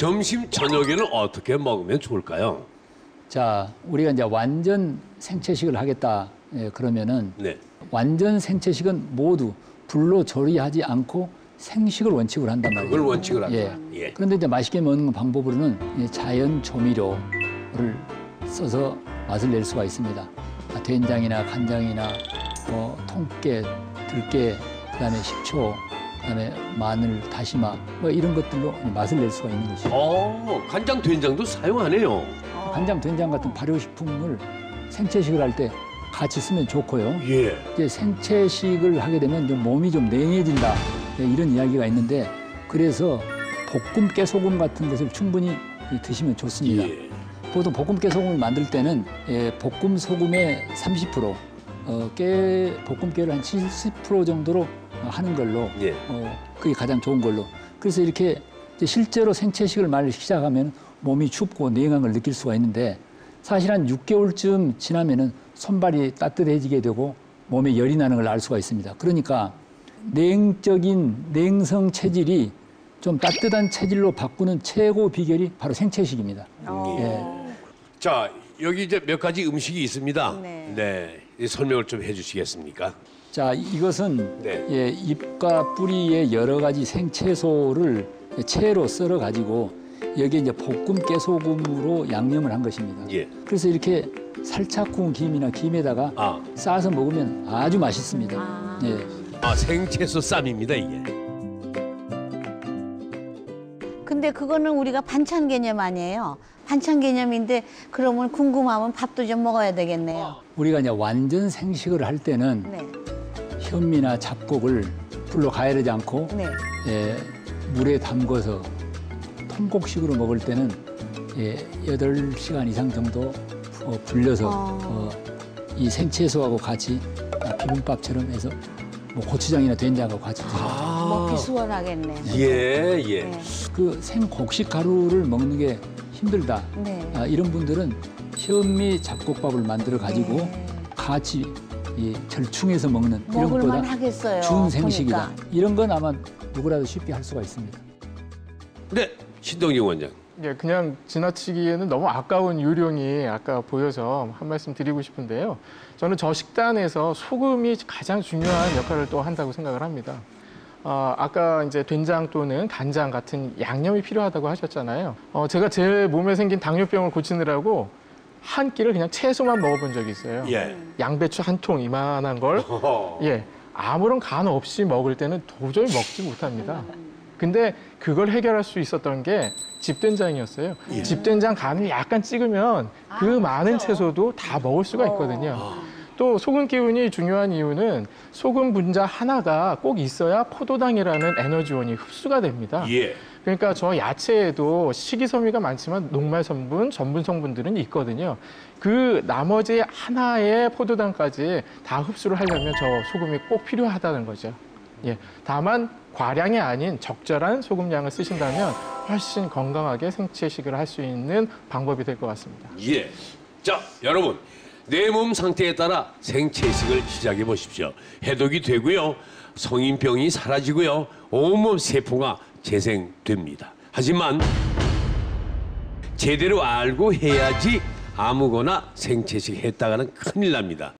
점심, 저녁에는 어떻게 먹으면 좋을까요? 자, 우리가 이제 완전 생채식을 하겠다 그러면은 네. 완전 생채식은 모두 불로 조리하지 않고 생식을 원칙으로 한단 말이에요. 그걸 원칙을 한다. 예. 예. 그런데 이제 맛있게 먹는 방법으로는 자연 조미료를 써서 맛을 낼 수가 있습니다. 된장이나 간장이나 통깨, 들깨, 그다음에 식초, 그다음에 마늘, 다시마 이런 것들로 맛을 낼 수가 있는 것이죠. 간장, 된장도 사용하네요. 간장, 된장 같은 발효식품을 생채식을 할 때 같이 쓰면 좋고요. 예. 이제 생채식을 하게 되면 좀 몸이 좀 냉해진다 이런 이야기가 있는데 그래서 볶음 깨소금 같은 것을 충분히 드시면 좋습니다. 예. 보통 볶음 깨소금을 만들 때는 볶음 소금의 30%, 볶음 깨를 한 70% 정도로 하는 걸로 예. 그게 가장 좋은 걸로. 그래서 이렇게 이제 실제로 생채식을 말을 시작하면 몸이 춥고 냉한 걸 느낄 수가 있는데 사실 한 6개월쯤 지나면은 손발이 따뜻해지게 되고 몸에 열이 나는 걸 알 수가 있습니다. 그러니까 냉적인 냉성 체질이 좀 따뜻한 체질로 바꾸는 최고 비결이 바로 생채식입니다. 예. 자, 여기 이제 몇 가지 음식이 있습니다. 네. 이 설명을 좀 해주시겠습니까? 자, 이것은 네. 잎과 뿌리의 여러 가지 생채소를 채로 썰어 가지고 여기에 이제 볶음 깨소금으로 양념을 한 것입니다. 예. 그래서 이렇게 살짝 구운 김이나 김에다가 싸서 먹으면 아주 맛있습니다. 예. 생채소 쌈입니다, 이게. 근데 그거는 우리가 반찬 개념 아니에요. 반찬 개념인데 그러면 궁금하면 밥도 좀 먹어야 되겠네요. 우리가 이제 완전 생식을 할 때는 네. 현미나 잡곡을 불로 가열하지 않고 네. 물에 담궈서 통곡식으로 먹을 때는 8시간 이상 정도 불려서 이 생채소하고 같이 비빔밥처럼 해서 뭐 고추장이나 된장하고 같이 드세요. 먹기 수월하겠네. 예, 예. 네. 그 생곡식 가루를 먹는 게 힘들다. 네. 이런 분들은 현미 잡곡밥을 만들어 가지고 네. 같이 절충해서 먹는 이런 먹을만 것보다 하겠어요. 준생식이다. 보니까. 이런 건 아마 누구라도 쉽게 할 수가 있습니다. 네, 신동진 원장. 예, 그냥 지나치기에는 너무 아까운 요령이 아까 보여서 한 말씀 드리고 싶은데요. 저는 저 식단에서 소금이 가장 중요한 역할을 또 한다고 생각을 합니다. 아까 이제 된장 또는 간장 같은 양념이 필요하다고 하셨잖아요. 제가 제 몸에 생긴 당뇨병을 고치느라고 한 끼를 그냥 채소만 먹어본 적이 있어요. 예. 양배추 한 통 이만한 걸 예, 아무런 간 없이 먹을 때는 도저히 먹지 못합니다. 근데 그걸 해결할 수 있었던 게 집된장이었어요. 예. 집된장 간을 약간 찍으면 그 많은 채소도 다 먹을 수가 있거든요. 또 소금 기운이 중요한 이유는 소금 분자 하나가 꼭 있어야 포도당이라는 에너지원이 흡수가 됩니다. 예. 그러니까 저 야채에도 식이섬유가 많지만 녹말 성분, 전분 성분들은 있거든요. 그 나머지 하나의 포도당까지 다 흡수를 하려면 저 소금이 꼭 필요하다는 거죠. 예. 다만 과량이 아닌 적절한 소금량을 쓰신다면 훨씬 건강하게 생채식을 할 수 있는 방법이 될 것 같습니다. 예. 자, 여러분. 내 몸 상태에 따라 생채식을 시작해 보십시오. 해독이 되고요. 성인병이 사라지고요. 온몸 세포가 재생됩니다. 하지만 제대로 알고 해야지 아무거나 생채식 했다가는 큰일 납니다.